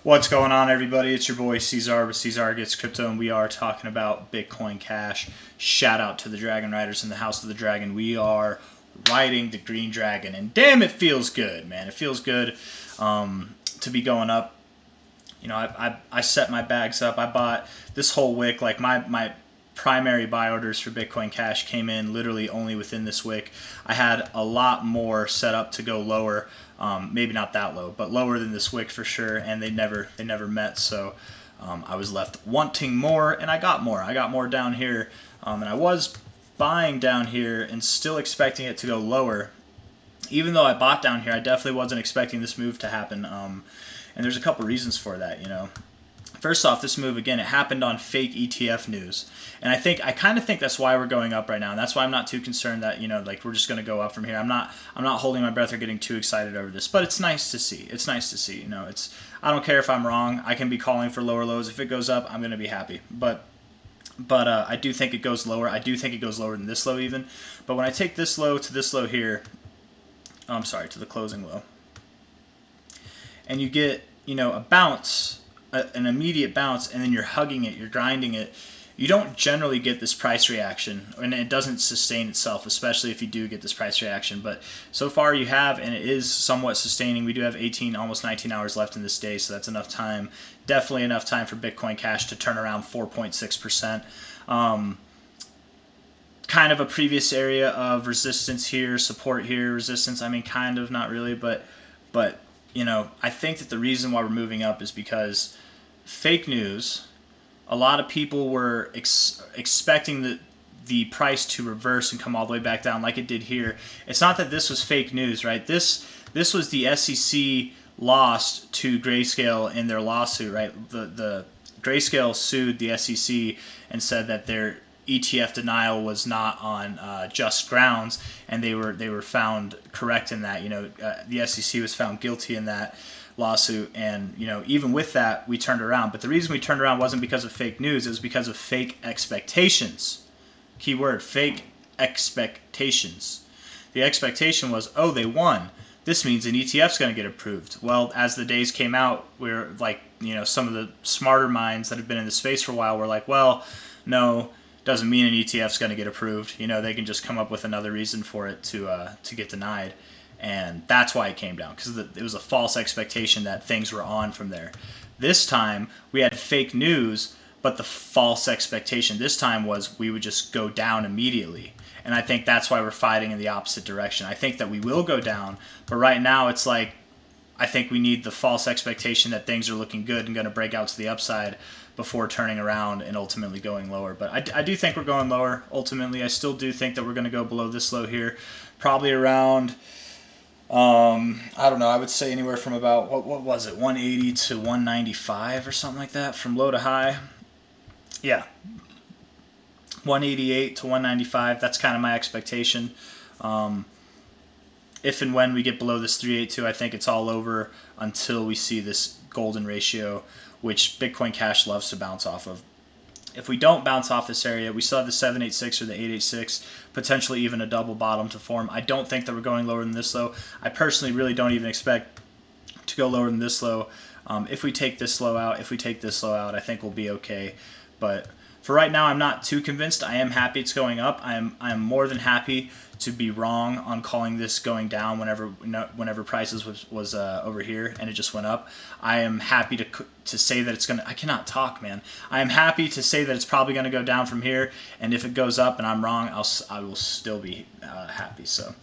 What's going on, everybody? It's your boy C-Zar with C-Zar Gets Crypto, and we are talking about Bitcoin Cash. Shout out to the Dragon Riders in the House of the Dragon. We are riding the Green Dragon, and damn, it feels good, man. It feels good to be going up. You know, I set my bags up. I bought this whole wick. Like my primary buy orders for Bitcoin Cash came in literally only within this wick. I had a lot more set up to go lower. Maybe not that low, but lower than this wick for sure, and they never met. So I was left wanting more, and I got more. I got more down here, and I was buying down here and still expecting it to go lower. Even though I bought down here, I definitely wasn't expecting this move to happen. And there's a couple reasons for that, you know. First off, this move, again, it happened on fake ETF news. And I kind of think that's why we're going up right now. And that's why I'm not too concerned that, you know, like we're just going to go up from here. I'm not holding my breath or getting too excited over this. But it's nice to see. It's nice to see, you know. I don't care if I'm wrong. I can be calling for lower lows. If it goes up, I'm going to be happy. But I do think it goes lower. I do think it goes lower than this low even. But when I take this low to this low here, I'm sorry, to the closing low, and you get, you know, a bounce, an immediate bounce, and then you're hugging it, you're grinding it, you don't generally get this price reaction, and it doesn't sustain itself, especially if you do get this price reaction. But so far you have, and it is somewhat sustaining. We do have 18, almost 19 hours left in this day, so that's enough time, definitely enough time for Bitcoin Cash to turn around 4.6%. Kind of a previous area of resistance here, support here, resistance. I mean, kind of, not really, but you know, I think that the reason why we're moving up is because fake news. A lot of people were expecting the price to reverse and come all the way back down like it did here. It's not that this was fake news, right? This was the SEC lost to Grayscale in their lawsuit, right? The Grayscale sued the SEC and said that their ETF denial was not on just grounds, and they were found correct in that. You know, the SEC was found guilty in that lawsuit, and you know, even with that, we turned around. But the reason we turned around wasn't because of fake news; it was because of fake expectations. Keyword: fake expectations. The expectation was, oh, they won. This means an ETF's going to get approved. Well, as the days came out, we're like, you know, some of the smarter minds that have been in the space for a while were like, well, no. Doesn't mean an ETF's going to get approved. You know, they can just come up with another reason for it to get denied, and that's why it came down, because it was a false expectation that things were on from there. This time we had fake news, but the false expectation this time was we would just go down immediately, and I think that's why we're fighting in the opposite direction. I think that we will go down, but right now it's like I think we need the false expectation that things are looking good and going to break out to the upside before turning around and ultimately going lower. But I do think we're going lower ultimately. I still do think that we're going to go below this low here, probably around, I don't know, I would say anywhere from about, what was it, 180 to 195 or something like that, from low to high. Yeah, 188 to 195, that's kind of my expectation. If and when we get below this 382, I think it's all over until we see this golden ratio, which Bitcoin Cash loves to bounce off of. If we don't bounce off this area, we still have the 786 or the 886, potentially even a double bottom to form. I don't think that we're going lower than this low. I personally really don't even expect to go lower than this low. If we take this low out, I think we'll be okay. But for right now, I'm not too convinced. I am happy it's going up. I am more than happy to be wrong on calling this going down whenever prices was over here and it just went up. I am happy to say that it's gonna. I cannot talk, man. I am happy to say that it's probably gonna go down from here, and if it goes up and I'm wrong, I will still be happy. So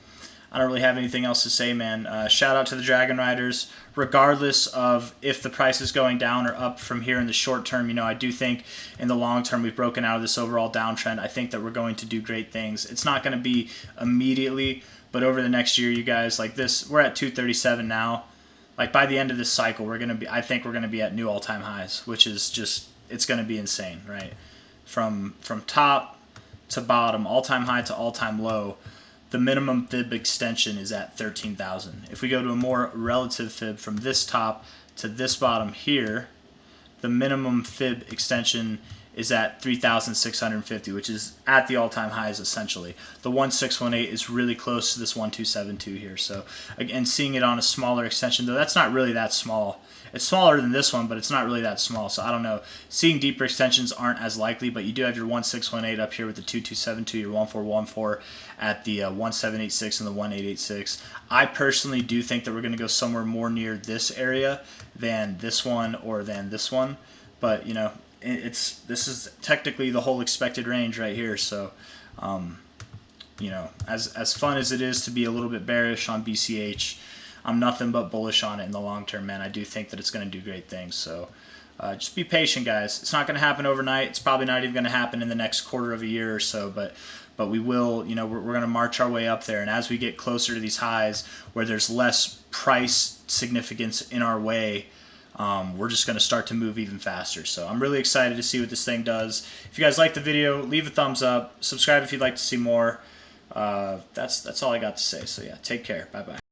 I don't really have anything else to say, man. Shout out to the Dragon Riders. Regardless of if the price is going down or up from here in the short term, you know, I do think in the long term we've broken out of this overall downtrend. I think that we're going to do great things. It's not going to be immediately, but over the next year, you guys, like this, we're at 237 now. Like by the end of this cycle, I think we're going to be at new all-time highs, which is just, it's going to be insane, right? From top to bottom, all-time high to all-time low. The minimum fib extension is at 13,000. If we go to a more relative fib from this top to this bottom here, the minimum fib extension is at 3,650, which is at the all-time highs essentially. The 1618 is really close to this 1272 here. So again, seeing it on a smaller extension, though that's not really that small. It's smaller than this one, but it's not really that small. So I don't know. Seeing deeper extensions aren't as likely, but you do have your 1618 up here with the 2272, your 1414 at the 1786 and the 1886. I personally do think that we're going to go somewhere more near this area than this one or than this one. But, you know, this is technically the whole expected range right here. So, you know, as fun as it is to be a little bit bearish on BCH, I'm nothing but bullish on it in the long term, man. I do think that it's going to do great things. So just be patient, guys. It's not going to happen overnight. It's probably not even going to happen in the next quarter of a year or so, but we will, you know, we're going to march our way up there. And as we get closer to these highs where there's less price significance in our way, we're just going to start to move even faster. So I'm really excited to see what this thing does. If you guys like the video, leave a thumbs up. Subscribe if you'd like to see more. That's all I got to say. So yeah, take care. Bye-bye.